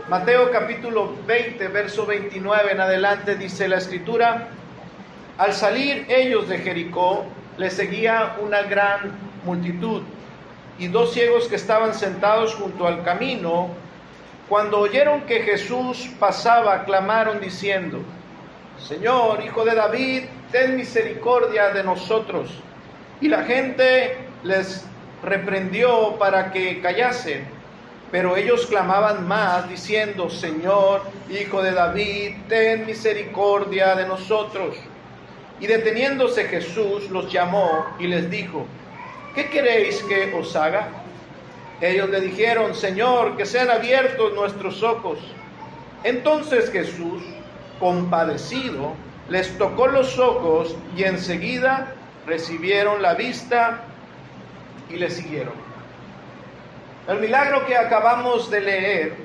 Mateo capítulo 20, verso 29 en adelante, dice la escritura: al salir ellos de Jericó, les seguía una gran multitud, y dos ciegos que estaban sentados junto al camino, cuando oyeron que Jesús pasaba, clamaron diciendo: Señor, Hijo de David, ten misericordia de nosotros. Y la gente les reprendió para que callasen, pero ellos clamaban más, diciendo: Señor, Hijo de David, ten misericordia de nosotros. Y deteniéndose Jesús los llamó y les dijo: ¿qué queréis que os haga? Ellos le dijeron: Señor, que sean abiertos nuestros ojos. Entonces Jesús, compadecido, les tocó los ojos, y enseguida recibieron la vista y le siguieron. El milagro que acabamos de leer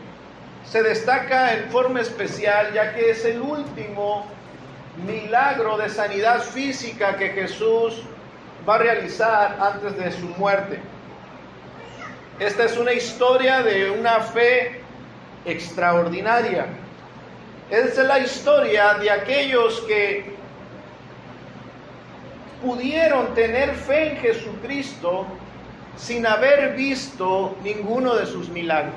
se destaca en forma especial, ya que es el último milagro de sanidad física que Jesús va a realizar antes de su muerte. Esta es una historia de una fe extraordinaria. Es la historia de aquellos que pudieron tener fe en Jesucristo sin haber visto ninguno de sus milagros.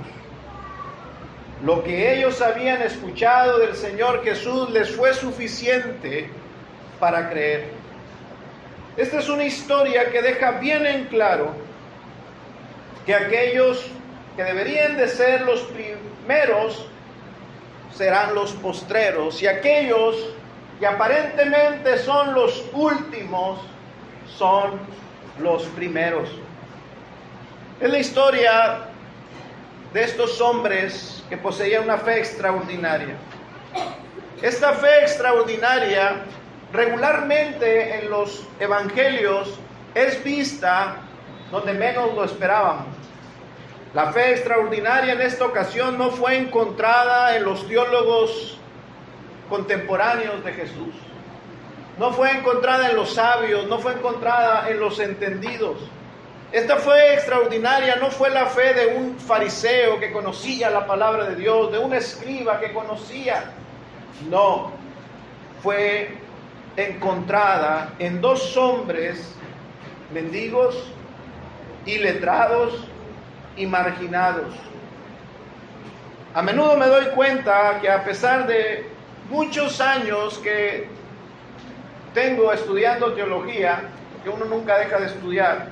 Lo que ellos habían escuchado del Señor Jesús les fue suficiente para creer. Esta es una historia que deja bien en claro que aquellos que deberían de ser los primeros serán los postreros, y aquellos que aparentemente son los últimos son los primeros. Es la historia de estos hombres que poseían una fe extraordinaria. Esta fe extraordinaria regularmente en los evangelios es vista donde menos lo esperábamos. La fe extraordinaria en esta ocasión no fue encontrada en los teólogos contemporáneos de Jesús. No fue encontrada en los sabios, no fue encontrada en los entendidos. Esta fe extraordinaria no fue la fe de un fariseo que conocía la palabra de Dios, de un escriba que conocía. No, fue encontrada en dos hombres mendigos, iletrados y marginados. A menudo me doy cuenta que a pesar de muchos años que tengo estudiando teología, que uno nunca deja de estudiar,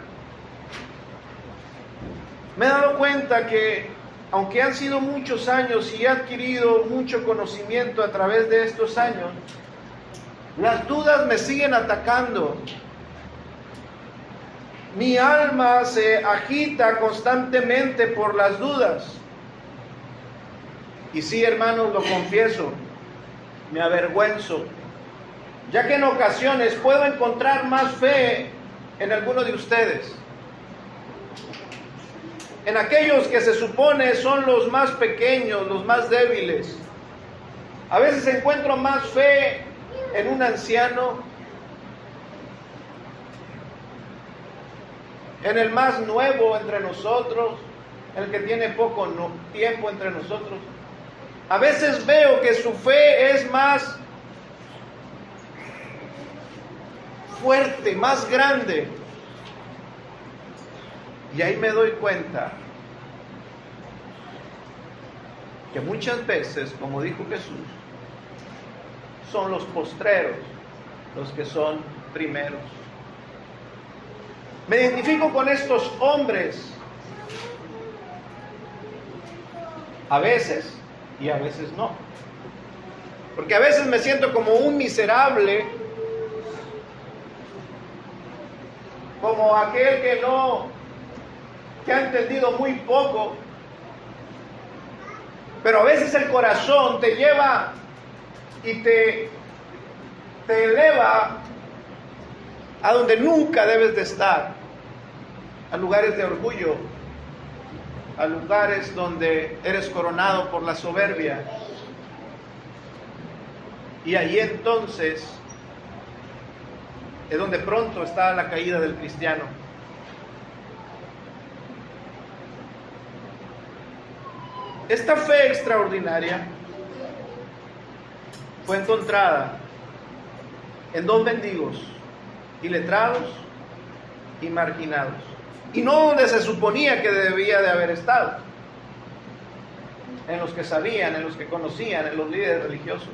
me he dado cuenta que aunque han sido muchos años y he adquirido mucho conocimiento a través de estos años, las dudas me siguen atacando. Mi alma se agita constantemente por las dudas. Y sí, hermanos, lo confieso, me avergüenzo, ya que en ocasiones puedo encontrar más fe en alguno de ustedes, en aquellos que se supone son los más pequeños, los más débiles. A veces encuentro más fe en un anciano, en el más nuevo entre nosotros, en el que tiene poco tiempo entre nosotros. A veces veo que su fe es más fuerte, más grande. Y ahí me doy cuenta que muchas veces, como dijo Jesús, son los postreros los que son primeros. Me identifico con estos hombres a veces y a veces no, porque a veces me siento como un miserable, como aquel que ha entendido muy poco, pero a veces el corazón te lleva y te eleva a donde nunca debes de estar, a lugares de orgullo, a lugares donde eres coronado por la soberbia. Y ahí entonces es donde pronto está la caída del cristiano. Esta fe extraordinaria fue encontrada en dos mendigos, iletrados y marginados, y no donde se suponía que debía de haber estado, en los que sabían, en los que conocían, en los líderes religiosos.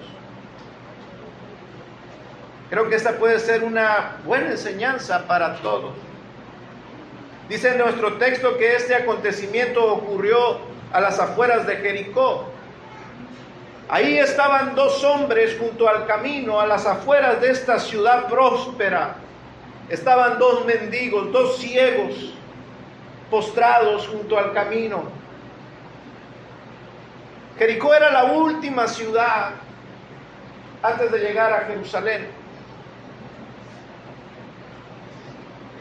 Creo que esta puede ser una buena enseñanza para todos. Dice en nuestro texto que este acontecimiento ocurrió a las afueras de Jericó. Ahí estaban dos hombres junto al camino, a las afueras de esta ciudad próspera. Estaban dos mendigos, dos ciegos, postrados junto al camino. Jericó era la última ciudad antes de llegar a Jerusalén.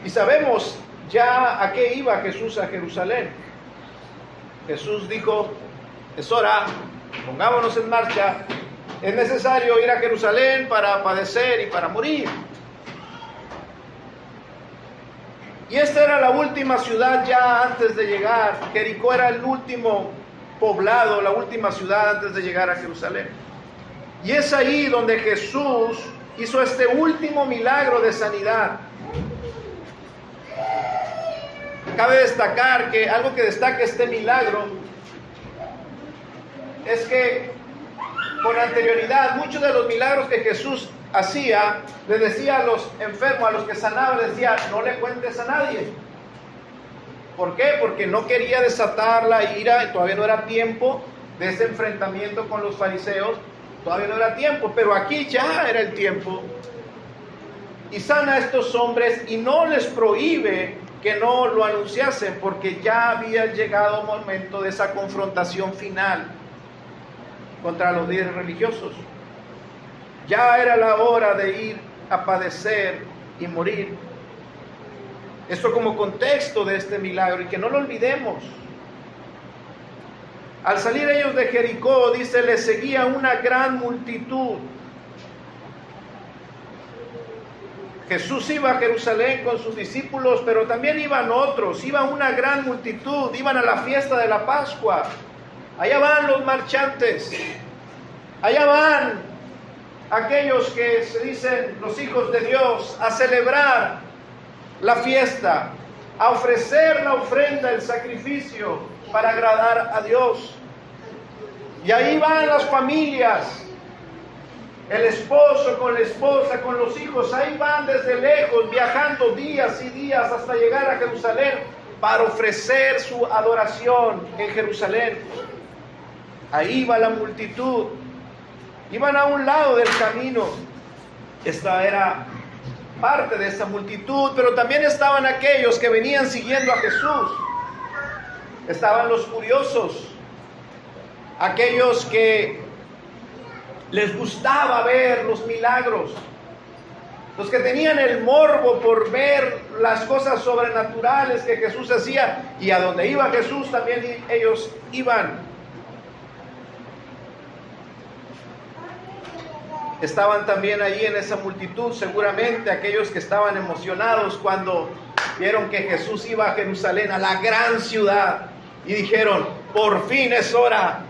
Y sabemos ya a qué iba Jesús a Jerusalén. Jesús dijo: es hora, pongámonos en marcha, es necesario ir a Jerusalén para padecer y para morir. Y esta era la última ciudad ya antes de llegar. Jericó era el último poblado, la última ciudad antes de llegar a Jerusalén. Y es ahí donde Jesús hizo este último milagro de sanidad. Cabe destacar que algo que destaca este milagro es que con anterioridad muchos de los milagros que Jesús hacía, le decía a los enfermos, a los que sanaba, les decía: no le cuentes a nadie. ¿Por qué? Porque no quería desatar la ira, y todavía no era tiempo de ese enfrentamiento con los fariseos, todavía no era tiempo, pero aquí ya era el tiempo. Y sana a estos hombres y no les prohíbe que no lo anunciasen, porque ya había llegado el momento de esa confrontación final contra los líderes religiosos. Ya era la hora de ir a padecer y morir. Esto como contexto de este milagro, y que no lo olvidemos. Al salir ellos de Jericó, dice, les seguía una gran multitud. Jesús iba a Jerusalén con sus discípulos, pero también iban otros, iba una gran multitud, iban a la fiesta de la Pascua. Allá van los marchantes, allá van aquellos que se dicen los hijos de Dios, a celebrar la fiesta, a ofrecer la ofrenda, el sacrificio para agradar a Dios. Y ahí van las familias, el esposo con la esposa, con los hijos, ahí van desde lejos, viajando días y días hasta llegar a Jerusalén para ofrecer su adoración en Jerusalén. Ahí va la multitud, iban a un lado del camino. Esta era parte de esa multitud, pero también estaban aquellos que venían siguiendo a Jesús. Estaban los curiosos, aquellos que les gustaba ver los milagros, los que tenían el morbo por ver las cosas sobrenaturales que Jesús hacía, y a donde iba Jesús también ellos iban. Estaban también allí en esa multitud seguramente aquellos que estaban emocionados cuando vieron que Jesús iba a Jerusalén, a la gran ciudad, y dijeron: por fin es hora.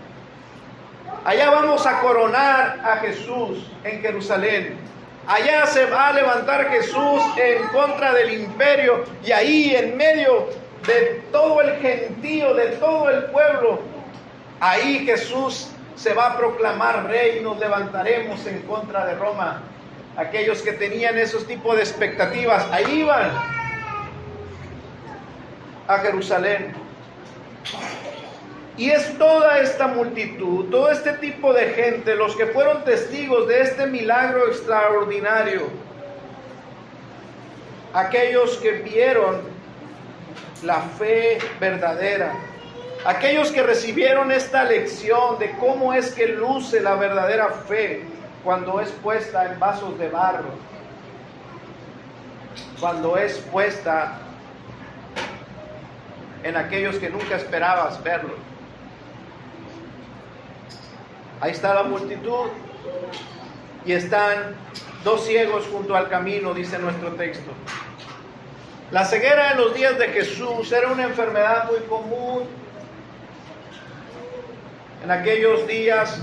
Allá vamos a coronar a Jesús en Jerusalén. Allá se va a levantar Jesús en contra del imperio, y ahí en medio de todo el gentío, de todo el pueblo, ahí Jesús se va a proclamar rey y nos levantaremos en contra de Roma. Aquellos que tenían esos tipos de expectativas, ahí iban a Jerusalén. Y es toda esta multitud, todo este tipo de gente, los que fueron testigos de este milagro extraordinario. Aquellos que vieron la fe verdadera. Aquellos que recibieron esta lección de cómo es que luce la verdadera fe cuando es puesta en vasos de barro. Cuando es puesta en aquellos que nunca esperabas verlo. Ahí está la multitud. y están dos ciegos junto al camino, dice nuestro texto. La ceguera en los días de Jesús era una enfermedad muy común. En aquellos días,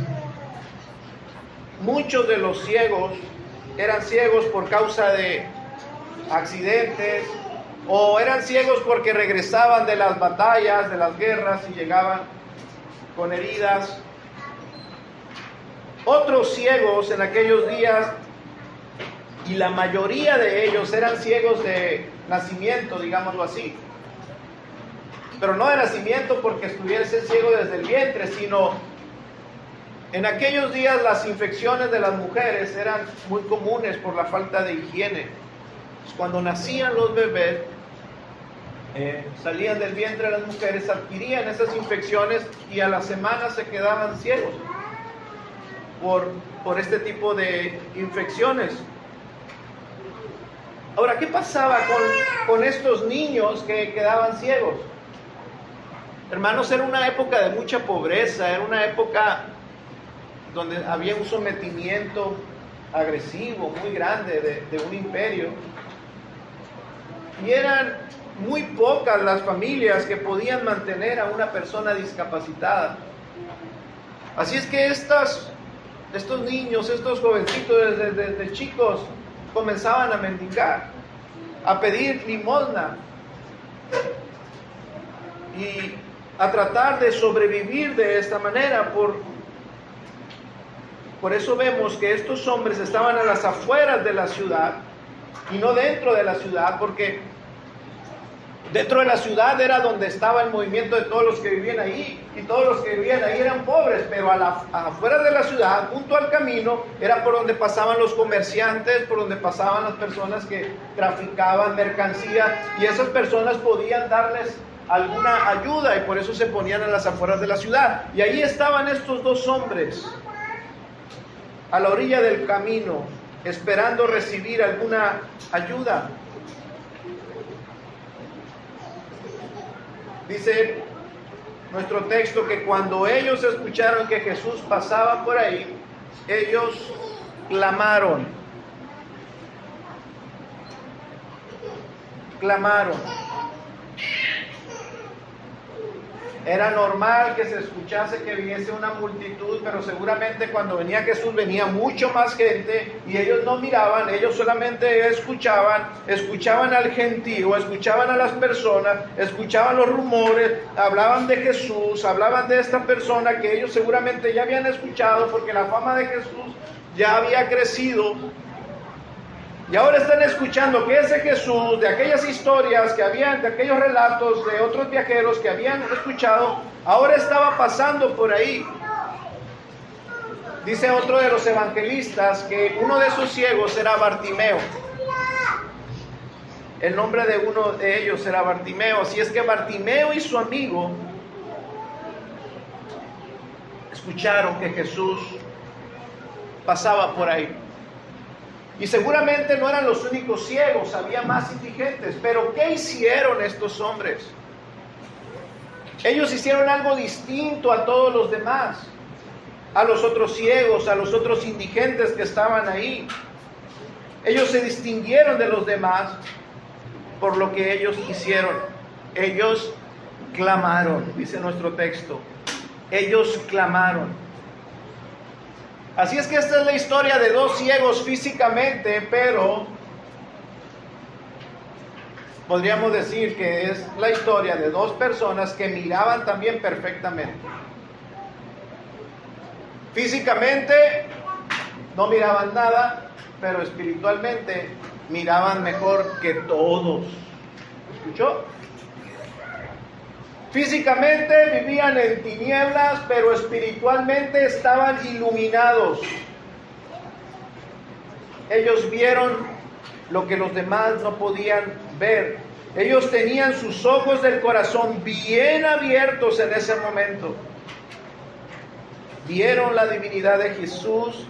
muchos de los ciegos eran ciegos por causa de accidentes, o eran ciegos porque regresaban de las batallas, de las guerras, y llegaban con heridas. Otros ciegos en aquellos días, y la mayoría de ellos eran ciegos de nacimiento, digámoslo así, pero no de nacimiento porque estuviese ciego desde el vientre, sino en aquellos días las infecciones de las mujeres eran muy comunes por la falta de higiene. Cuando nacían los bebés, salían del vientre de las mujeres, adquirían esas infecciones y a la semana se quedaban ciegos por este tipo de infecciones. Ahora, ¿qué pasaba con estos niños que quedaban ciegos? Hermanos, era una época de mucha pobreza, era una época donde había un sometimiento agresivo muy grande de un imperio. Y eran muy pocas las familias que podían mantener a una persona discapacitada. Así es que estos niños, estos jovencitos desde chicos comenzaban a mendigar, a pedir limosna y a tratar de sobrevivir de esta manera. Por eso vemos que estos hombres estaban a las afueras de la ciudad y no dentro de la ciudad, porque dentro de la ciudad era donde estaba el movimiento de todos los que vivían ahí, y todos los que vivían ahí eran pobres, pero afuera de la ciudad, junto al camino, era por donde pasaban los comerciantes, por donde pasaban las personas que traficaban mercancía, y esas personas podían darles alguna ayuda, y por eso se ponían a las afueras de la ciudad. Y ahí estaban estos dos hombres, a la orilla del camino, esperando recibir alguna ayuda. Dice nuestro texto que cuando ellos escucharon que Jesús pasaba por ahí, ellos clamaron. Era normal que se escuchase que viniese una multitud, pero seguramente cuando venía Jesús venía mucho más gente y ellos no miraban, ellos solamente escuchaban al gentío, escuchaban a las personas, escuchaban los rumores, hablaban de Jesús, hablaban de esta persona que ellos seguramente ya habían escuchado porque la fama de Jesús ya había crecido. Y ahora están escuchando que ese Jesús, de aquellas historias que habían, de aquellos relatos de otros viajeros que habían escuchado, ahora estaba pasando por ahí. Dice otro de los evangelistas que uno de esos ciegos era Bartimeo. El nombre de uno de ellos era Bartimeo. Así es que Bartimeo y su amigo escucharon que Jesús pasaba por ahí. Y seguramente no eran los únicos ciegos, había más indigentes. Pero ¿qué hicieron estos hombres? Ellos hicieron algo distinto a todos los demás, a los otros ciegos, a los otros indigentes que estaban ahí. Ellos se distinguieron de los demás por lo que ellos hicieron. Ellos clamaron, dice nuestro texto. Ellos clamaron. Así es que esta es la historia de dos ciegos físicamente, pero podríamos decir que es la historia de dos personas que miraban también perfectamente. Físicamente no miraban nada, pero espiritualmente miraban mejor que todos. ¿Escuchó? Físicamente vivían en tinieblas, pero espiritualmente estaban iluminados. Ellos vieron lo que los demás no podían ver. Ellos tenían sus ojos del corazón bien abiertos en ese momento. Vieron la divinidad de Jesús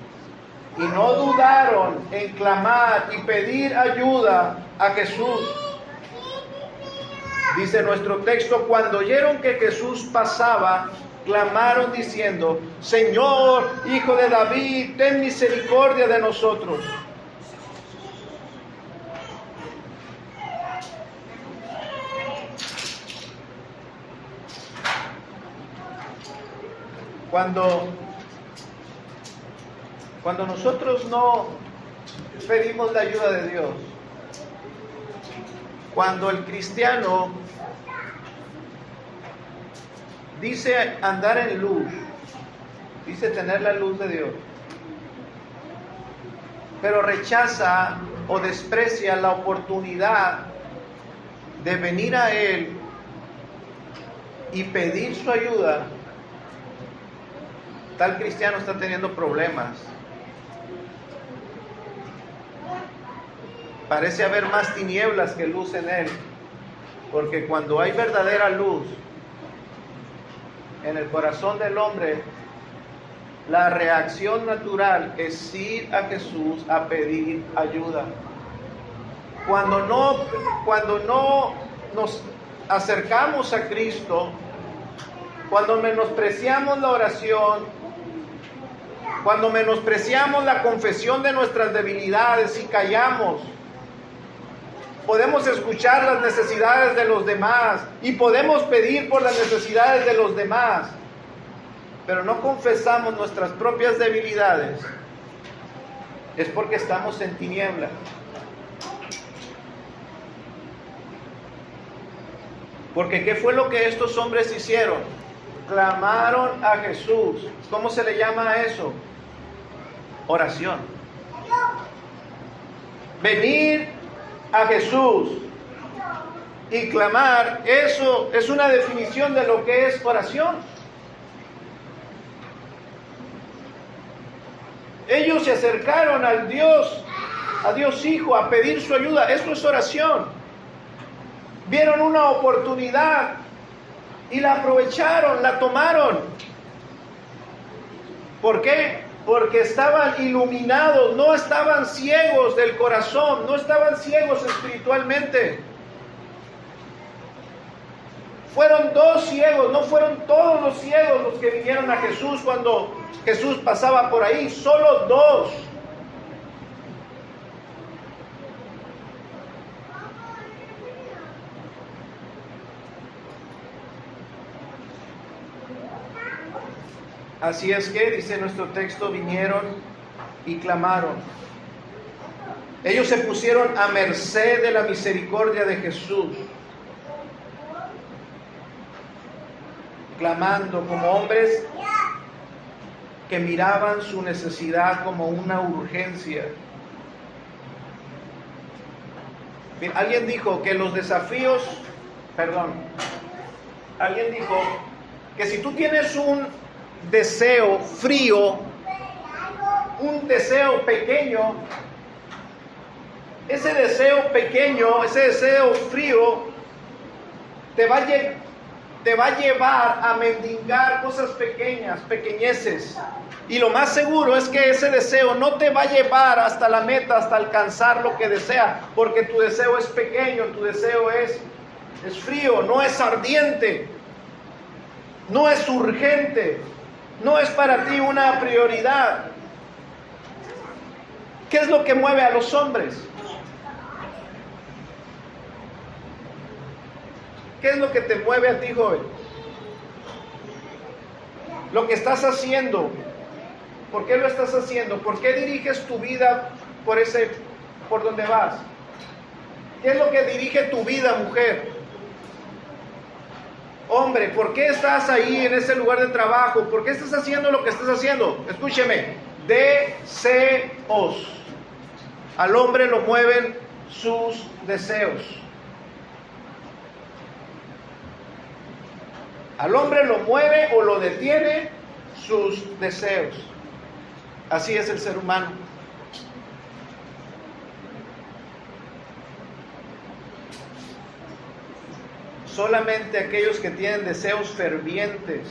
y no dudaron en clamar y pedir ayuda a Jesús. Dice nuestro texto, cuando oyeron que Jesús pasaba, clamaron diciendo: Señor, Hijo de David, ten misericordia de nosotros. Cuando nosotros no pedimos la ayuda de Dios, cuando el cristiano dice andar en luz, dice tener la luz de Dios, pero rechaza o desprecia la oportunidad de venir a Él y pedir su ayuda, tal cristiano está teniendo problemas. Parece haber más tinieblas que luz en él, porque cuando hay verdadera luz en el corazón del hombre, la reacción natural es ir a Jesús a pedir ayuda. Cuando no nos acercamos a Cristo, cuando menospreciamos la oración, cuando menospreciamos la confesión de nuestras debilidades y callamos, podemos escuchar las necesidades de los demás y podemos pedir por las necesidades de los demás, pero no confesamos nuestras propias debilidades, es porque estamos en tinieblas. Porque ¿qué fue lo que estos hombres hicieron? Clamaron a Jesús. ¿Cómo se le llama a eso? Oración. Venir a Jesús y clamar, eso es una definición de lo que es oración. Ellos se acercaron a Dios Hijo, a pedir su ayuda. Eso es oración. Vieron una oportunidad y la aprovecharon, la tomaron. ¿Por qué? Porque estaban iluminados, no estaban ciegos del corazón, no estaban ciegos espiritualmente. Fueron dos ciegos, no fueron todos los ciegos los que vinieron a Jesús cuando Jesús pasaba por ahí, solo dos. Así es que, dice nuestro texto, vinieron y clamaron. Ellos se pusieron a merced de la misericordia de Jesús, clamando como hombres que miraban su necesidad como una urgencia. Alguien dijo que alguien dijo que si tú tienes un deseo frío, un deseo pequeño, ese deseo frío te va a llevar a mendigar cosas pequeñeces, y lo más seguro es que ese deseo no te va a llevar hasta la meta, hasta alcanzar lo que desea, porque tu deseo es pequeño, tu deseo es frío, no es ardiente, no es urgente, no es para ti una prioridad. ¿Qué es lo que mueve a los hombres? ¿Qué es lo que te mueve a ti, joven? Lo que estás haciendo. ¿Por qué lo estás haciendo? ¿Por qué diriges tu vida por donde vas? ¿Qué es lo que dirige tu vida, mujer? Hombre, ¿por qué estás ahí en ese lugar de trabajo? ¿Por qué estás haciendo lo que estás haciendo? Escúcheme, deseos. Al hombre lo mueven sus deseos. Al hombre lo mueve o lo detiene sus deseos. Así es el ser humano. Solamente aquellos que tienen deseos fervientes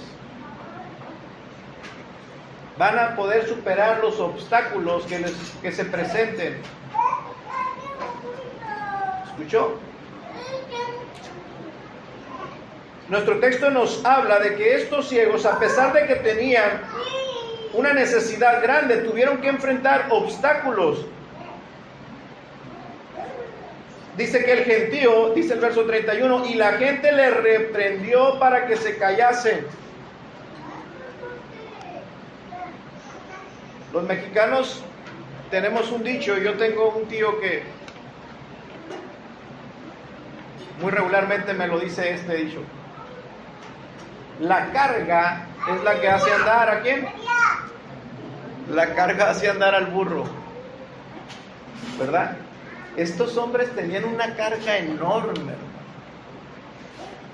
van a poder superar los obstáculos que se presenten. ¿Escuchó? Nuestro texto nos habla de que estos ciegos, a pesar de que tenían una necesidad grande, tuvieron que enfrentar obstáculos. Dice que el gentío, dice el verso 31, y la gente le reprendió para que se callase. Los mexicanos tenemos un dicho, yo tengo un tío que muy regularmente me lo dice este dicho: la carga es la que hace andar ¿a quién? La carga hace andar al burro, ¿verdad? Estos hombres tenían una carga enorme,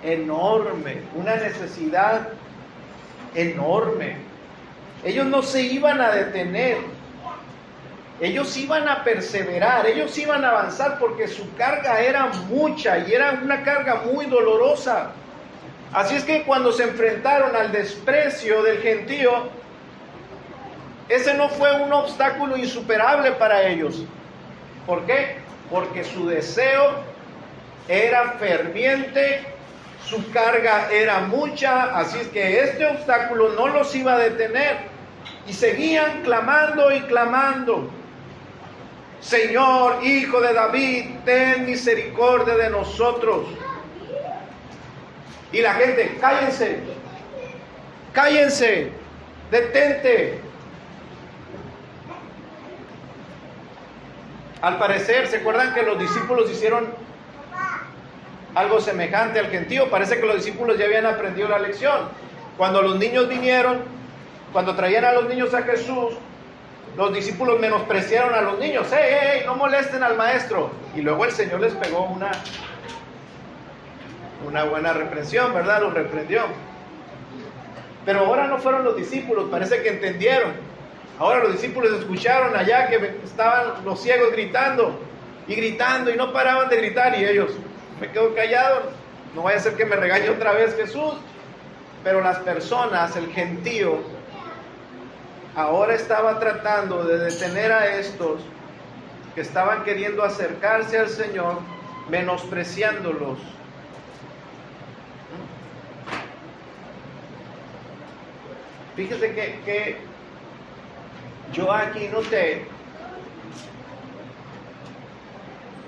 enorme, una necesidad enorme. Ellos no se iban a detener, ellos iban a perseverar, ellos iban a avanzar porque su carga era mucha y era una carga muy dolorosa. Así es que cuando se enfrentaron al desprecio del gentío, ese no fue un obstáculo insuperable para ellos. ¿Por qué? Porque su deseo era ferviente, su carga era mucha, así es que este obstáculo no los iba a detener. Y seguían clamando y clamando: Señor, Hijo de David, ten misericordia de nosotros. Y la gente: cállense, cállense, detente. Al parecer, ¿se acuerdan que los discípulos hicieron algo semejante al gentío? Parece que los discípulos ya habían aprendido la lección. Cuando los niños vinieron, cuando traían a los niños a Jesús, los discípulos menospreciaron a los niños. ¡Ey, no molesten al maestro! Y luego el Señor les pegó una buena reprensión, ¿verdad? Los reprendió. Pero ahora no fueron los discípulos, parece que entendieron. Ahora los discípulos escucharon allá que estaban los ciegos gritando y no paraban de gritar, y ellos: me quedo callado, no vaya a ser que me regañe otra vez Jesús. Pero las personas, el gentío, ahora estaba tratando de detener a estos que estaban queriendo acercarse al Señor, menospreciándolos. Fíjese que yo aquí noté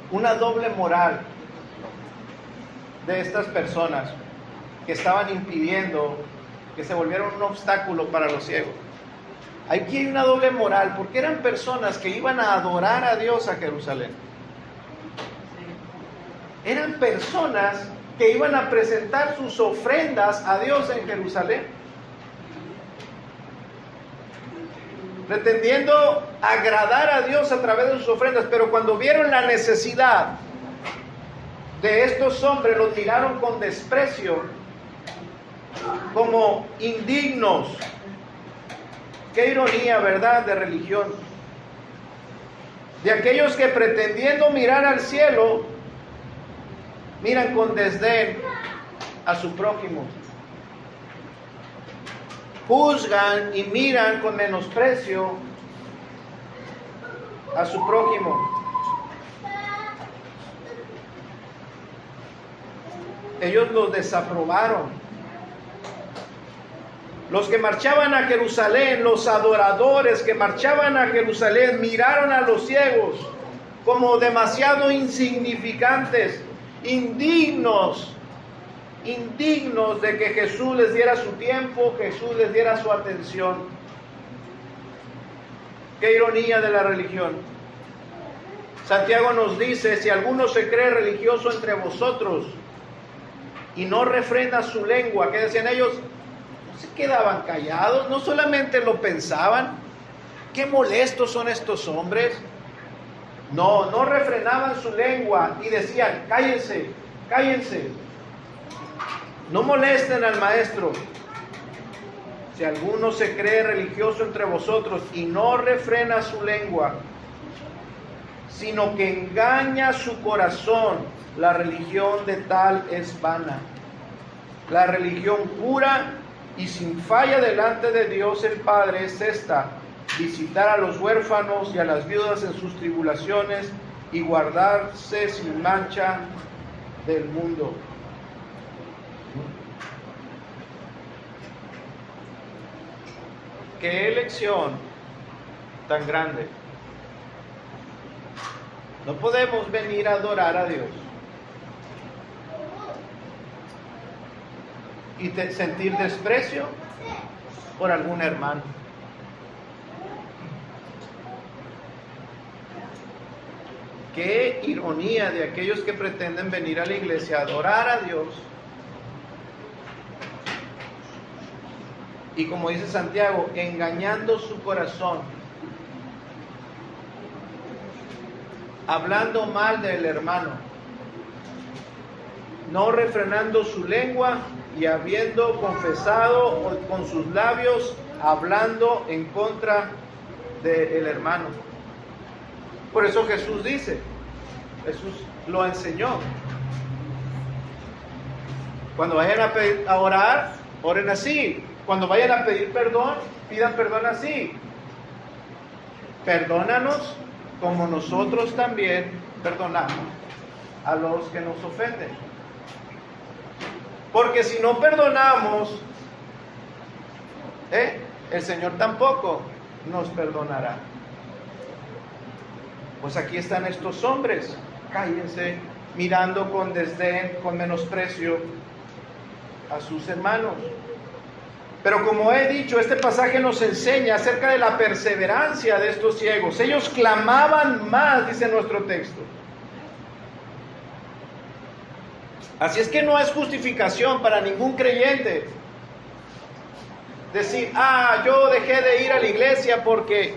una doble moral de estas personas que estaban impidiendo que se volviera un obstáculo para los ciegos. Aquí hay una doble moral, porque eran personas que iban a adorar a Dios a Jerusalén. Eran personas que iban a presentar sus ofrendas a Dios en Jerusalén, pretendiendo agradar a Dios a través de sus ofrendas. Pero cuando vieron la necesidad de estos hombres, los miraron con desprecio, como indignos. Qué ironía, ¿verdad?, de religión. De aquellos que, pretendiendo mirar al cielo, miran con desdén a su prójimo. Juzgan y miran con menosprecio a su prójimo. Ellos los desaprobaron. Los que marchaban a Jerusalén, los adoradores que marchaban a Jerusalén, miraron a los ciegos como demasiado insignificantes, indignos de que Jesús les diera su tiempo, Jesús les diera su atención. Qué ironía de la religión. Santiago nos dice: si alguno se cree religioso entre vosotros y no refrena su lengua, ¿qué decían ellos? Se quedaban callados, no solamente lo pensaban. Qué molestos son estos hombres. No refrenaban su lengua y decían: cállense, cállense, no molesten al maestro. Si alguno se cree religioso entre vosotros y no refrena su lengua, sino que engaña su corazón, la religión de tal es vana. La religión pura y sin falla delante de Dios el Padre es esta: visitar a los huérfanos y a las viudas en sus tribulaciones y guardarse sin mancha del mundo. qué elección tan grande. No podemos venir a adorar a Dios y sentir desprecio por algún hermano. Qué ironía de aquellos que pretenden venir a la iglesia a adorar a Dios. Y como dice Santiago, engañando su corazón, hablando mal del hermano, no refrenando su lengua y habiendo confesado con sus labios, hablando en contra del hermano. Por eso Jesús dice, Jesús lo enseñó. Cuando vayan a orar, oren así. Cuando vayan a pedir perdón, pidan perdón así. Perdónanos como nosotros también perdonamos a los que nos ofenden. Porque si no perdonamos, el Señor tampoco nos perdonará. Pues aquí están estos hombres, cállense, mirando con desdén, con menosprecio a sus hermanos. Pero como he dicho, este pasaje nos enseña acerca de la perseverancia de estos ciegos. Ellos clamaban más, dice nuestro texto. Así es que no es justificación para ningún creyente decir, yo dejé de ir a la iglesia porque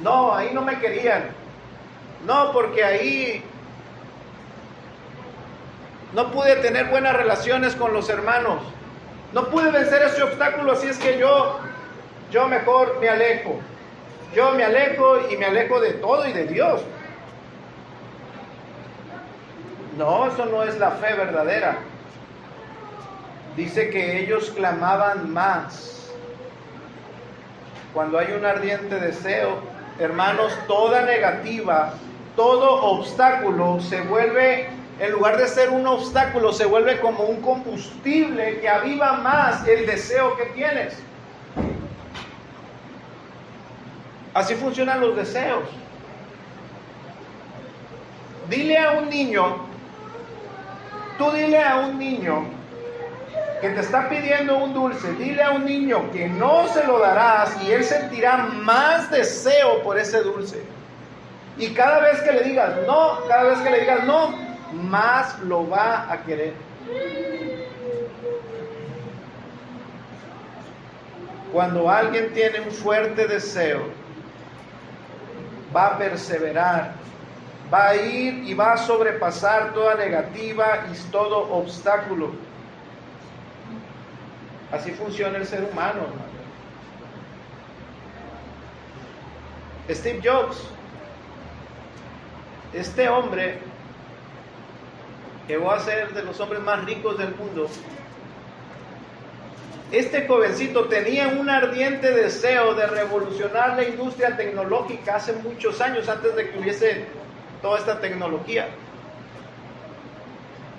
no, ahí no me querían. No, porque ahí no pude tener buenas relaciones con los hermanos. No pude vencer ese obstáculo, así es que yo mejor me alejo. Yo me alejo y me alejo de todo y de Dios. No, eso no es la fe verdadera. Dice que ellos clamaban más. Cuando hay un ardiente deseo, hermanos, toda negativa, todo obstáculo se vuelve, en lugar de ser un obstáculo, se vuelve como un combustible que aviva más el deseo que tienes. Así funcionan los deseos. Dile a un niño, dile a un niño que te está pidiendo un dulce, dile a un niño que no se lo darás y él sentirá más deseo por ese dulce. Y cada vez que le digas no, más lo va a querer. Cuando alguien tiene un fuerte deseo, va a perseverar, va a ir y va a sobrepasar toda negativa y todo obstáculo. Así funciona el ser humano, hermano. Steve Jobs, este hombre llegó a ser de los hombres más ricos del mundo. Este jovencito tenía un ardiente deseo de revolucionar la industria tecnológica hace muchos años, antes de que hubiese toda esta tecnología.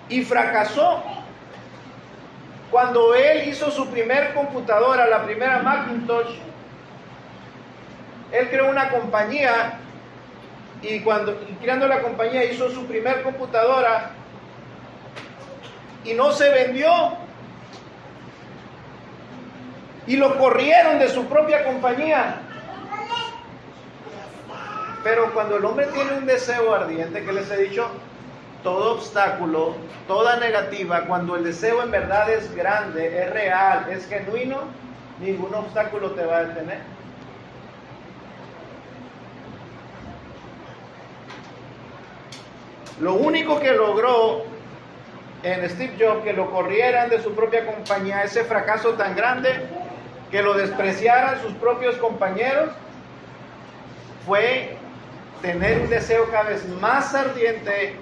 Y fracasó. Cuando él hizo su primer computadora, la primera Macintosh, él creó una compañía y creando la compañía hizo su primer computadora y no se vendió. Y lo corrieron de su propia compañía. Pero cuando el hombre tiene un deseo ardiente, que les he dicho, todo obstáculo, toda negativa, cuando el deseo en verdad es grande, es real, es genuino, ningún obstáculo te va a detener. Lo único que logró en Steve Jobs, que lo corrieran de su propia compañía, ese fracaso tan grande, que lo despreciaran sus propios compañeros, fue tener un deseo cada vez más ardiente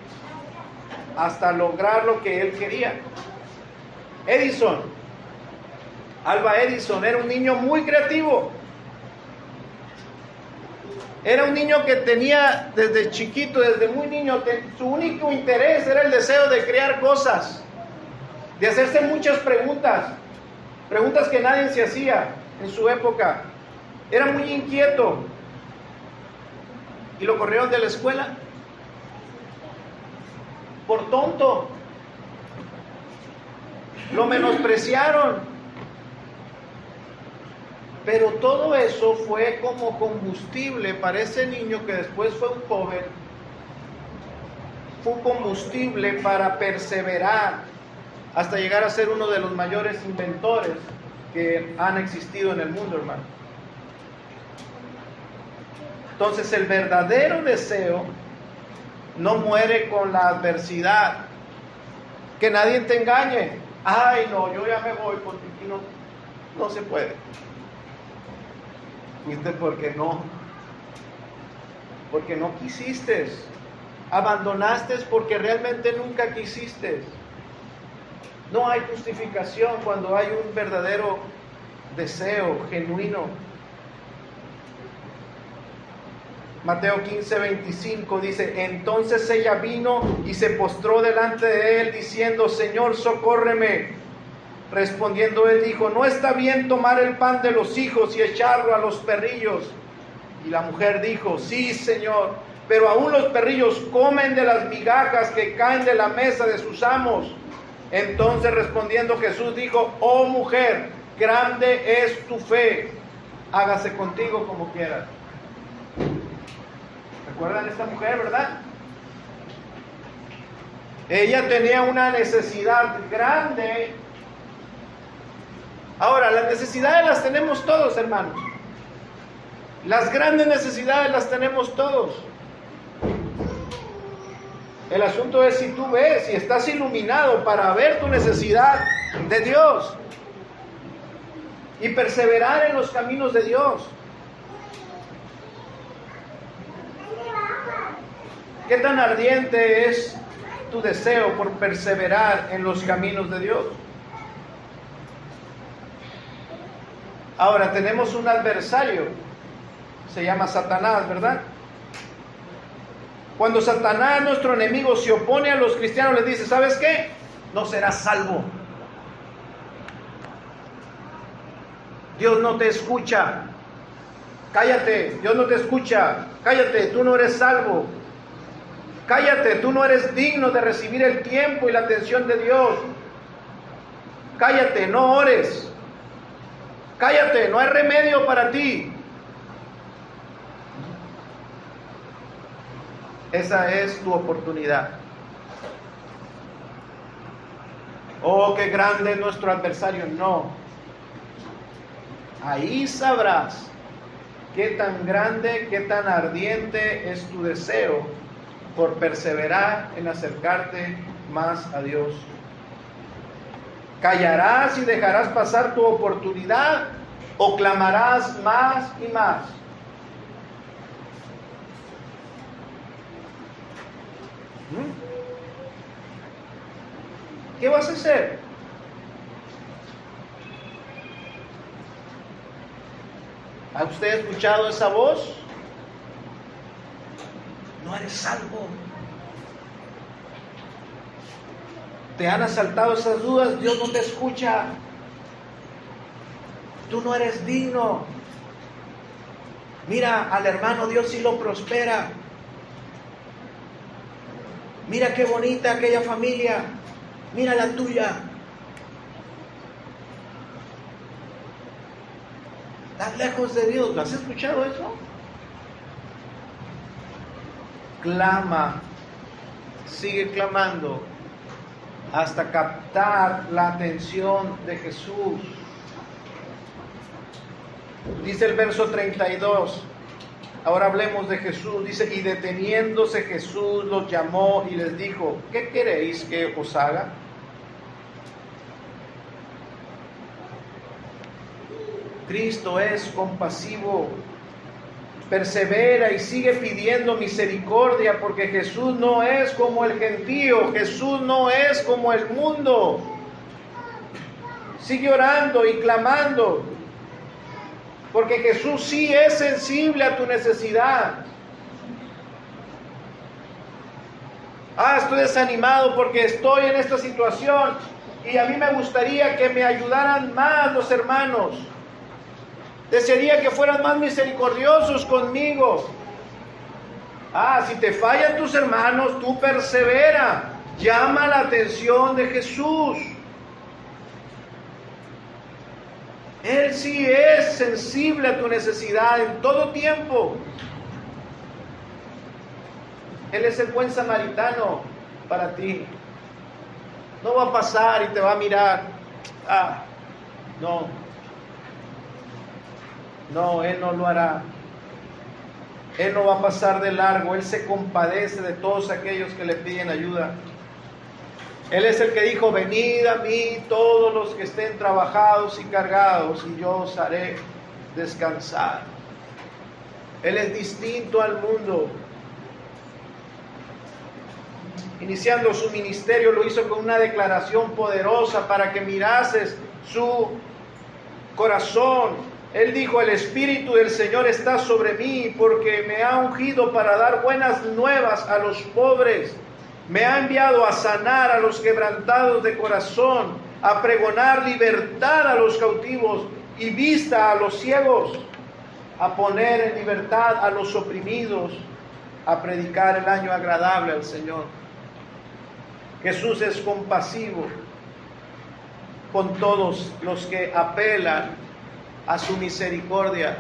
hasta lograr lo que él quería. Alva Edison, era un niño muy creativo. Era un niño que tenía desde chiquito, desde muy niño, su único interés era el deseo de crear cosas, de hacerse muchas preguntas. Preguntas que nadie se hacía en su época. Era muy inquieto. Y lo corrieron de la escuela por tonto. Lo menospreciaron. Pero todo eso fue como combustible para ese niño que después fue un joven. Fue combustible para perseverar hasta llegar a ser uno de los mayores inventores que han existido en el mundo, hermano. Entonces el verdadero deseo no muere con la adversidad. Que nadie te engañe. Ay, no, yo ya me voy porque aquí no se puede. Fuiste porque no quisiste. Abandonaste porque realmente nunca quisiste. No hay justificación cuando hay un verdadero deseo genuino. Mateo 15:25 dice: entonces ella vino y se postró delante de él diciendo: Señor, socórreme. Respondiendo él dijo: no está bien tomar el pan de los hijos y echarlo a los perrillos. Y la mujer dijo: sí, Señor, pero aún los perrillos comen de las migajas que caen de la mesa de sus amos. Entonces respondiendo Jesús dijo: oh mujer, grande es tu fe, hágase contigo como quieras. ¿Recuerdan esta mujer, verdad? Ella tenía una necesidad grande. Ahora, las necesidades las tenemos todos, hermanos. Las grandes necesidades las tenemos todos. El asunto es si tú ves, si estás iluminado para ver tu necesidad de Dios y perseverar en los caminos de Dios. ¿Qué tan ardiente es tu deseo por perseverar en los caminos de Dios? Ahora tenemos un adversario, se llama Satanás, ¿verdad? Cuando Satanás, nuestro enemigo, se opone a los cristianos, les dice: ¿sabes qué? No serás salvo. Dios no te escucha. Cállate, Dios no te escucha. Cállate, tú no eres salvo. Cállate, tú no eres digno de recibir el tiempo y la atención de Dios. Cállate, no ores. Cállate, no hay remedio para ti. Esa es tu oportunidad. Oh, qué grande es nuestro adversario. No. Ahí sabrás qué tan grande, qué tan ardiente es tu deseo por perseverar en acercarte más a Dios. ¿Callarás y dejarás pasar tu oportunidad o clamarás más y más? ¿Qué vas a hacer? ¿Ha usted escuchado esa voz? No eres salvo. Te han asaltado esas dudas. Dios no te escucha. Tú no eres digno. Mira al hermano, Dios sí lo prospera. Mira qué bonita aquella familia. Mira la tuya. Estás lejos de Dios. ¿Lo has escuchado eso? Clama. Sigue clamando hasta captar la atención de Jesús. Dice el verso 32. Ahora hablemos de Jesús. Dice: y deteniéndose Jesús los llamó y les dijo: ¿qué queréis que os haga? Cristo es compasivo, persevera y sigue pidiendo misericordia, porque Jesús no es como el gentío, Jesús no es como el mundo. Sigue orando y clamando, porque Jesús sí es sensible a tu necesidad. Estoy desanimado porque estoy en esta situación. Y a mí me gustaría que me ayudaran más los hermanos. Desearía que fueran más misericordiosos conmigo. Si te fallan tus hermanos, tú persevera. Llama la atención de Jesús. Él sí es sensible a tu necesidad en todo tiempo. Él es el buen samaritano para ti. No va a pasar y te va a mirar. No, Él no lo hará. Él no va a pasar de largo. Él se compadece de todos aquellos que le piden ayuda. Él es el que dijo: venid a mí todos los que estén trabajados y cargados, y yo os haré descansar. Él es distinto al mundo. Iniciando su ministerio, lo hizo con una declaración poderosa para que mirases su corazón. Él dijo: el Espíritu del Señor está sobre mí, porque me ha ungido para dar buenas nuevas a los pobres. Me ha enviado a sanar a los quebrantados de corazón, a pregonar libertad a los cautivos y vista a los ciegos, a poner en libertad a los oprimidos, a predicar el año agradable al Señor. Jesús es compasivo con todos los que apelan a su misericordia.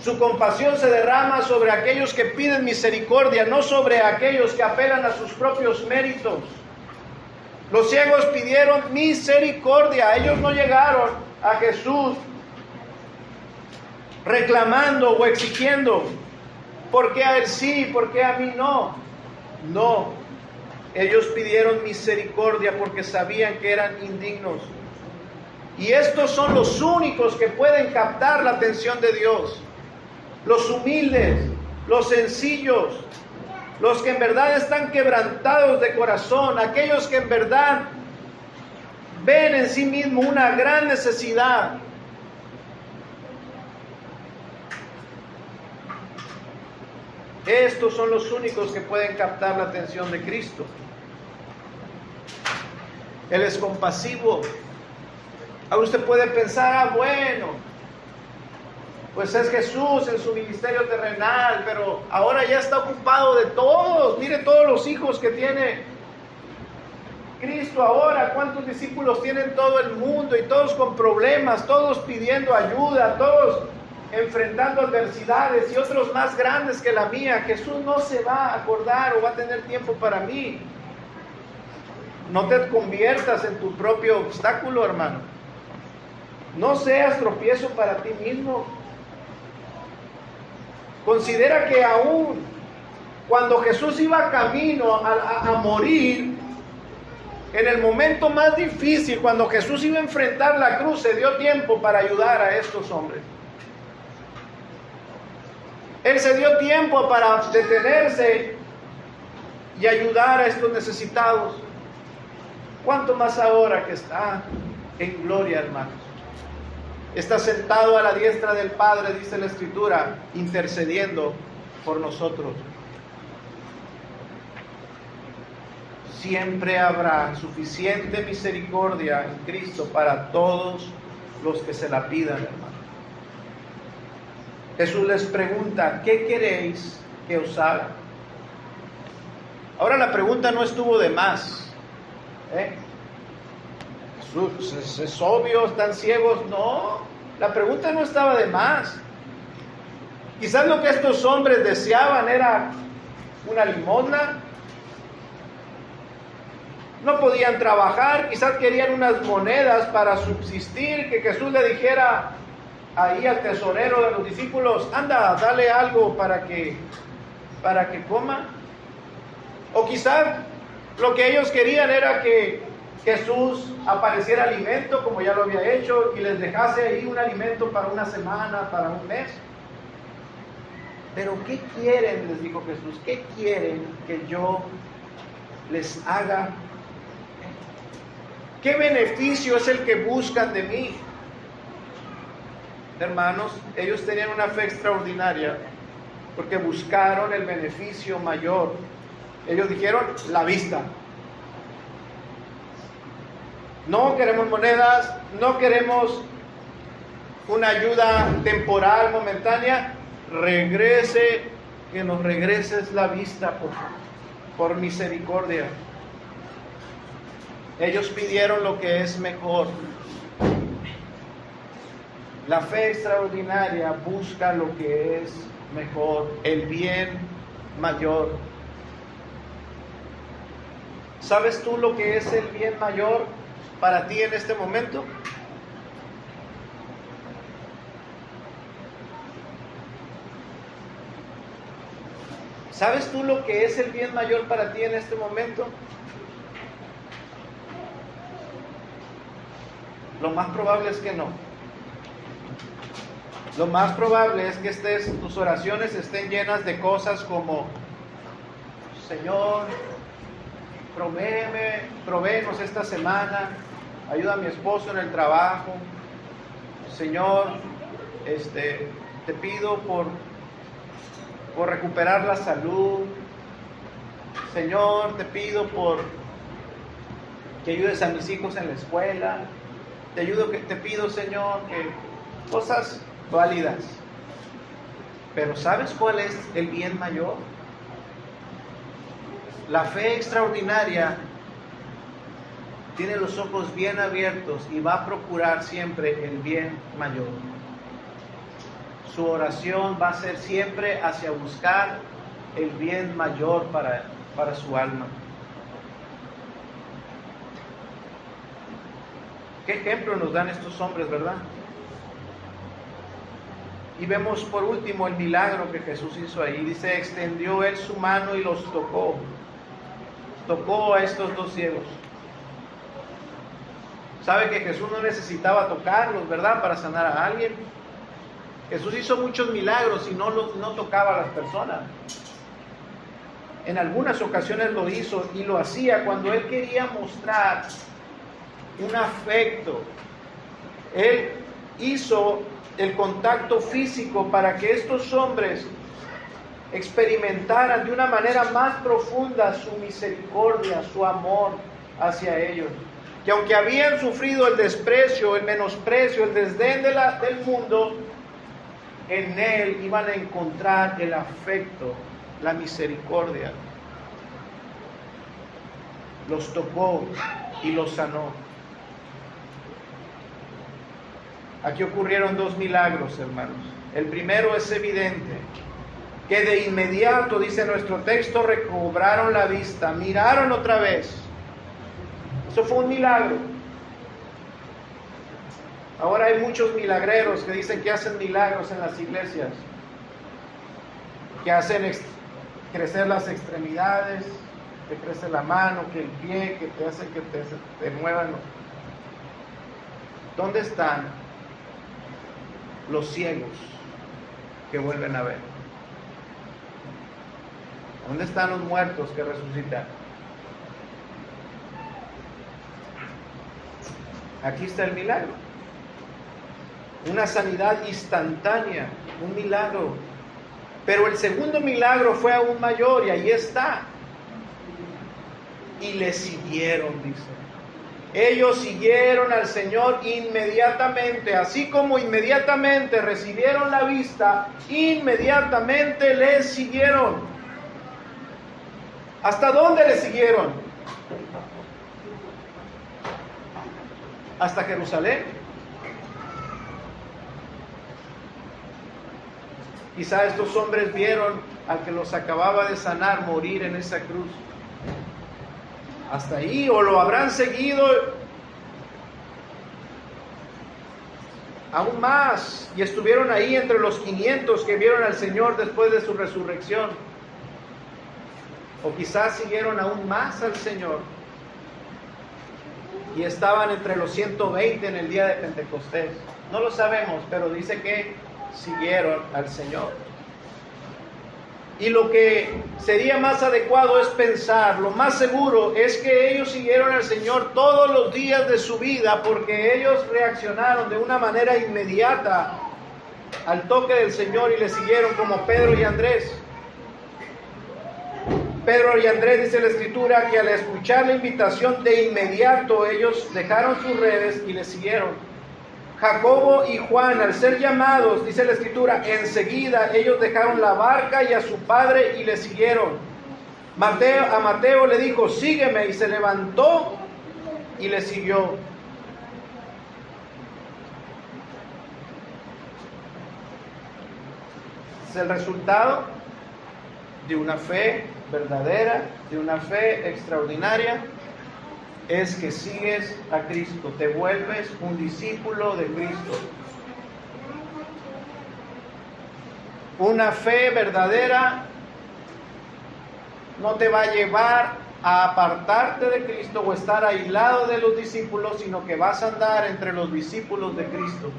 Su compasión se derrama sobre aquellos que piden misericordia, no sobre aquellos que apelan a sus propios méritos. Los ciegos pidieron misericordia. Ellos no llegaron a Jesús reclamando o exigiendo: ¿por qué a él sí? ¿Por qué a mí no? No. Ellos pidieron misericordia porque sabían que eran indignos. Y estos son los únicos que pueden captar la atención de Dios. Los humildes, los sencillos, los que en verdad están quebrantados de corazón, aquellos que en verdad ven en sí mismos una gran necesidad. Estos son los únicos que pueden captar la atención de Cristo. Él es compasivo. Ahora usted puede pensar: bueno, pues es Jesús en su ministerio terrenal, pero ahora ya está ocupado de todos. Mire todos los hijos que tiene Cristo ahora, cuántos discípulos tienen todo el mundo, y todos con problemas, todos pidiendo ayuda, todos enfrentando adversidades, y otros más grandes que la mía. Jesús no se va a acordar o va a tener tiempo para mí. No te conviertas en tu propio obstáculo, hermano. No seas tropiezo para ti mismo. Considera que aún cuando Jesús iba camino a morir, en el momento más difícil, cuando Jesús iba a enfrentar la cruz, se dio tiempo para ayudar a estos hombres. Él se dio tiempo para detenerse y ayudar a estos necesitados. ¿Cuánto más ahora que está en gloria, hermanos? Está sentado a la diestra del Padre, dice la Escritura, intercediendo por nosotros. Siempre habrá suficiente misericordia en Cristo para todos los que se la pidan, hermano. Jesús les pregunta: ¿qué queréis que os haga? Ahora la pregunta no estuvo de más. Jesús, es obvio, están ciegos. No, la pregunta no estaba de más. Quizás lo que estos hombres deseaban era una limosna. No podían trabajar, quizás querían unas monedas para subsistir, que Jesús le dijera ahí al tesorero de los discípulos: anda, dale algo para que coma. O quizás lo que ellos querían era que Jesús apareciera alimento, como ya lo había hecho, y les dejase ahí un alimento para una semana, para un mes. Pero ¿qué quieren?, les dijo Jesús. ¿Qué quieren que yo les haga? ¿Qué beneficio es el que buscan de mí? Hermanos, ellos tenían una fe extraordinaria porque buscaron el beneficio mayor. Ellos dijeron: la vista. No queremos monedas, no queremos una ayuda temporal, momentánea. Que nos regreses la vista, por misericordia. Ellos pidieron lo que es mejor. La fe extraordinaria busca lo que es mejor, el bien mayor. ¿Sabes tú lo que es el bien mayor para ti en este momento? ¿Sabes tú lo que es el bien mayor para ti en este momento? Lo más probable es que no. Lo más probable es que tus oraciones estén llenas de cosas como: Señor, provéenos esta semana, ayuda a mi esposo en el trabajo. Señor, te pido por recuperar la salud. Señor, te pido que ayudes a mis hijos en la escuela. Te pido, Señor, que cosas válidas. Pero ¿sabes cuál es el bien mayor? La fe extraordinaria tiene los ojos bien abiertos y va a procurar siempre el bien mayor. Su oración va a ser siempre hacia buscar el bien mayor para su alma. ¿Qué ejemplo nos dan estos hombres, verdad? Y vemos por último el milagro que Jesús hizo ahí. Dice: extendió él su mano y los tocó. Tocó a estos dos ciegos. ¿Sabe que Jesús no necesitaba tocarlos, verdad, para sanar a alguien? Jesús hizo muchos milagros y no tocaba a las personas. En algunas ocasiones lo hizo y lo hacía cuando Él quería mostrar un afecto. Él hizo el contacto físico para que estos hombres experimentaran de una manera más profunda su misericordia, su amor hacia ellos. Que aunque habían sufrido el desprecio, el menosprecio, el desdén del mundo, en Él iban a encontrar el afecto, la misericordia. Los tocó y los sanó. Aquí ocurrieron dos milagros, hermanos. El primero es evidente, que de inmediato, dice nuestro texto, recobraron la vista, miraron otra vez. Eso fue un milagro. Ahora hay muchos milagreros que dicen que hacen milagros en las iglesias, que hacen crecer las extremidades, que crece la mano, que el pie, que te hacen que te muevan. ¿Dónde están los ciegos que vuelven a ver? ¿Dónde están los muertos que resucitan? Aquí está el milagro. Una sanidad instantánea, un milagro. Pero el segundo milagro fue aún mayor y ahí está. Y le siguieron, dice. Ellos siguieron al Señor inmediatamente, así como inmediatamente recibieron la vista, inmediatamente le siguieron. ¿Hasta dónde le siguieron? Hasta Jerusalén. Quizá estos hombres vieron al que los acababa de sanar morir en esa cruz. Hasta ahí, o lo habrán seguido aún más, y estuvieron ahí entre los 500 que vieron al Señor después de su resurrección. O quizás siguieron aún más al Señor y estaban entre los 120 en el día de Pentecostés. No lo sabemos, pero dice que siguieron al Señor. Y lo que sería más adecuado es pensar, lo más seguro es que ellos siguieron al Señor todos los días de su vida, porque ellos reaccionaron de una manera inmediata al toque del Señor y le siguieron, como Pedro y Andrés. Pedro y Andrés, dice la Escritura, que al escuchar la invitación de inmediato ellos dejaron sus redes y le siguieron. Jacobo y Juan, al ser llamados, dice la Escritura, enseguida ellos dejaron la barca y a su padre y le siguieron. A Mateo le dijo, sígueme, y se levantó y le siguió. Es el resultado de una fe verdadera, de una fe extraordinaria, es que sigues a Cristo, te vuelves un discípulo de Cristo. Una fe verdadera no te va a llevar a apartarte de Cristo o estar aislado de los discípulos, sino que vas a andar entre los discípulos de Cristo.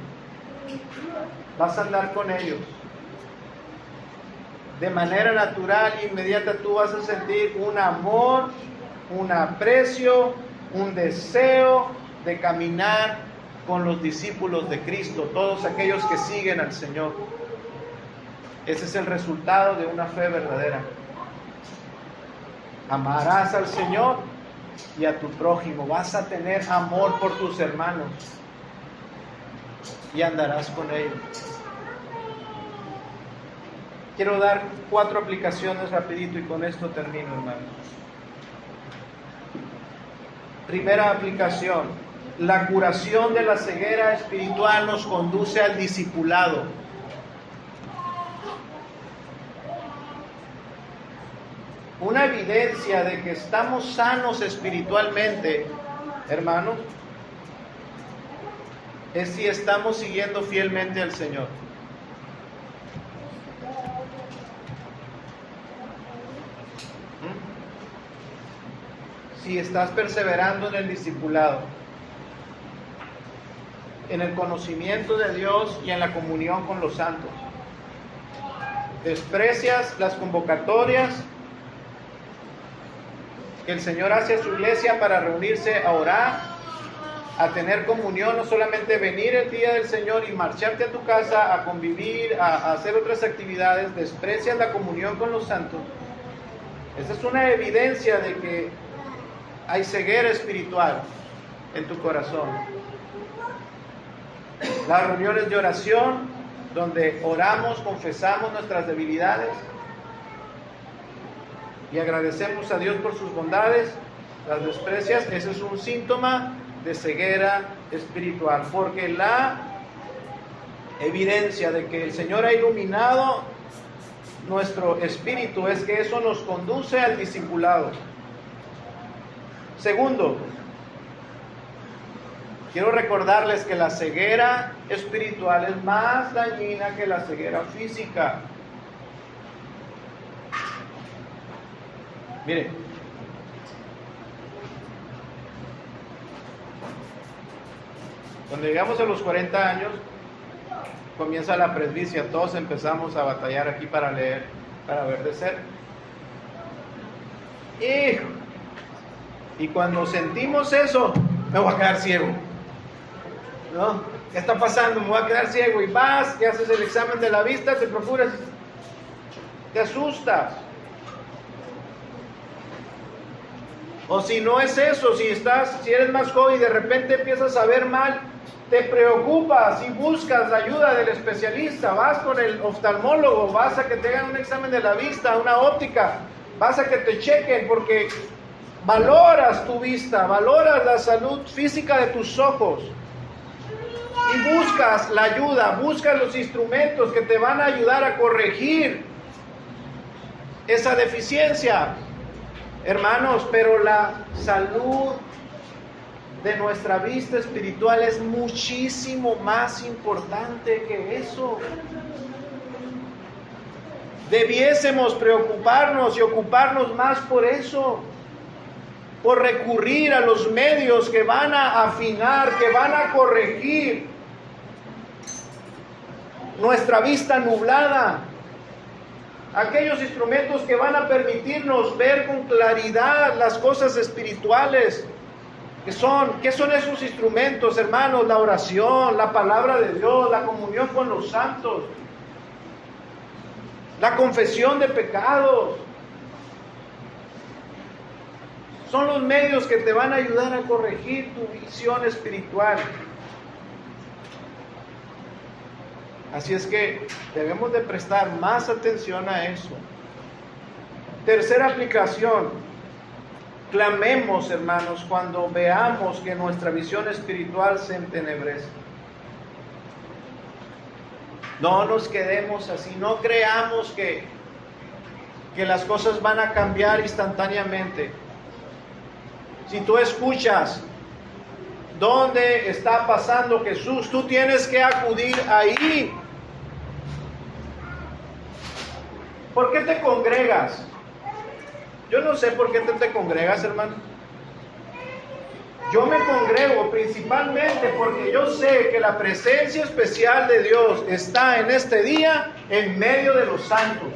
Vas a andar con ellos. De manera natural e inmediata tú vas a sentir un amor, un aprecio, un deseo de caminar con los discípulos de Cristo, todos aquellos que siguen al Señor. Ese es el resultado de una fe verdadera. Amarás al Señor y a tu prójimo. Vas a tener amor por tus hermanos y andarás con ellos. Quiero dar 4 aplicaciones rapidito y con esto termino, hermanos. Primera aplicación: la curación de la ceguera espiritual nos conduce al discipulado. Una evidencia de que estamos sanos espiritualmente, hermanos, es si estamos siguiendo fielmente al Señor. Si estás perseverando en el discipulado, en el conocimiento de Dios y en la comunión con los santos. Desprecias las convocatorias que el Señor hace a su iglesia para reunirse a orar, a tener comunión, no solamente venir el día del Señor y marcharte a tu casa a convivir, a hacer otras actividades. Desprecias la comunión con los santos. Esa es una evidencia de que hay ceguera espiritual en tu corazón. Las reuniones de oración, donde oramos, confesamos nuestras debilidades y agradecemos a Dios por sus bondades, las desprecias. Ese es un síntoma de ceguera espiritual, porque la evidencia de que el Señor ha iluminado nuestro espíritu es que eso nos conduce al discipulado. Segundo, quiero recordarles que la ceguera espiritual es más dañina que la ceguera física. Miren, cuando llegamos a los 40 años, comienza la presbicia. Todos empezamos a batallar aquí para leer, para ver de cerca. Y cuando sentimos eso, me voy a quedar ciego, ¿no? ¿Qué está pasando? Me voy a quedar ciego. Y vas, te haces el examen de la vista, te procuras, te asustas. O si no es eso, si eres más joven y de repente empiezas a ver mal, te preocupas y buscas la ayuda del especialista. Vas con el oftalmólogo, vas a que te hagan un examen de la vista, una óptica, vas a que te chequen porque valoras tu vista, valoras la salud física de tus ojos y buscas la ayuda, buscas los instrumentos que te van a ayudar a corregir esa deficiencia, hermanos. Pero la salud de nuestra vista espiritual es muchísimo más importante que eso. Debiésemos preocuparnos y ocuparnos más por eso, por recurrir a los medios que van a afinar, que van a corregir nuestra vista nublada, aquellos instrumentos que van a permitirnos ver con claridad las cosas espirituales. ¿Qué son esos instrumentos, hermanos? La oración, la palabra de Dios, la comunión con los santos, la confesión de pecados. Son los medios que te van a ayudar a corregir tu visión espiritual. Así es que debemos de prestar más atención a eso. Tercera aplicación. Clamemos, hermanos, cuando veamos que nuestra visión espiritual se entenebrece. No nos quedemos así, no creamos que las cosas van a cambiar instantáneamente. Si tú escuchas dónde está pasando Jesús, tú tienes que acudir ahí. ¿Por qué te congregas? Yo no sé por qué te congregas, hermano. Yo me congrego principalmente porque yo sé que la presencia especial de Dios está en este día en medio de los santos.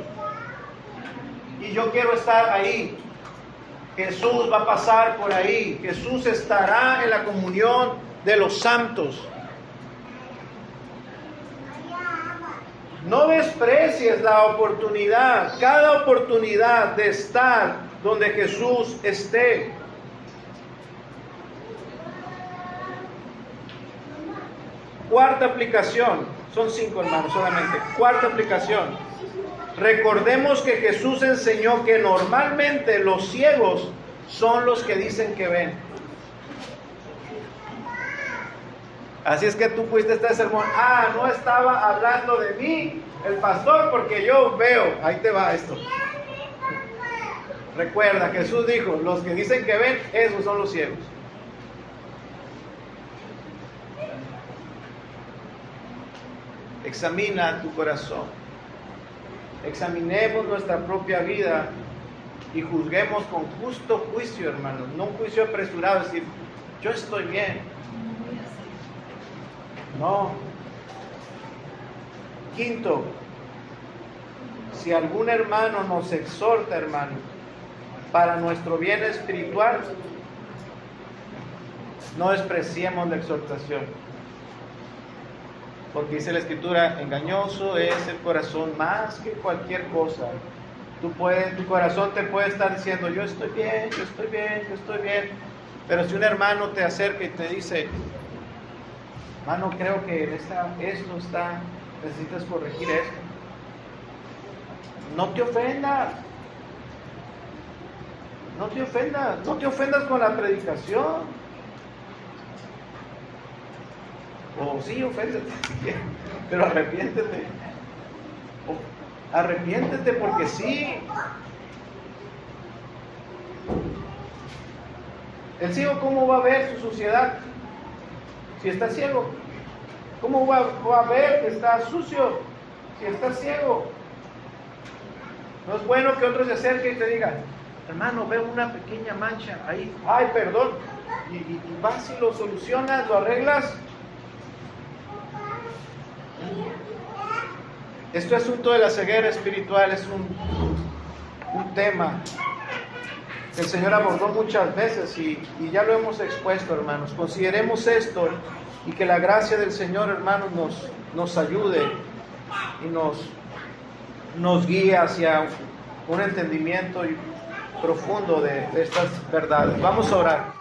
Y yo quiero estar ahí. Jesús va a pasar por ahí. Jesús estará en la comunión de los santos. No desprecies la oportunidad, cada oportunidad de estar donde Jesús esté. Cuarta aplicación, son 5 hermanos solamente. Cuarta aplicación. Recordemos que Jesús enseñó que normalmente los ciegos son los que dicen que ven. Así es que tú fuiste a este sermón. No estaba hablando de mí, el pastor, porque yo veo. Ahí te va esto. Recuerda, Jesús dijo, los que dicen que ven, esos son los ciegos. Examina tu corazón. Examinemos nuestra propia vida y juzguemos con justo juicio, hermanos. No un juicio apresurado, decir, yo estoy bien. No. Quinto, si algún hermano nos exhorta, hermano, para nuestro bien espiritual, no despreciemos la exhortación. Porque dice la Escritura, engañoso es el corazón más que cualquier cosa. Tu corazón te puede estar diciendo, yo estoy bien, yo estoy bien, yo estoy bien. Pero si un hermano te acerca y te dice, hermano, creo que necesitas corregir esto. No te ofendas. No te ofendas. No te ofendas con la predicación. O sí, oféndete, pero arrepiéntete. Arrepiéntete porque sí. El ciego, ¿cómo va a ver su suciedad? Si está ciego. ¿Cómo va a ver que está sucio? Si está ciego. No es bueno que otro se acerque y te diga, hermano, veo una pequeña mancha ahí. Ay, perdón. Y vas y lo solucionas, lo arreglas. Este asunto de la ceguera espiritual es un tema que el Señor abordó muchas veces y ya lo hemos expuesto, hermanos. Consideremos esto y que la gracia del Señor, hermanos, nos ayude y nos guíe hacia un entendimiento profundo de estas verdades. Vamos a orar.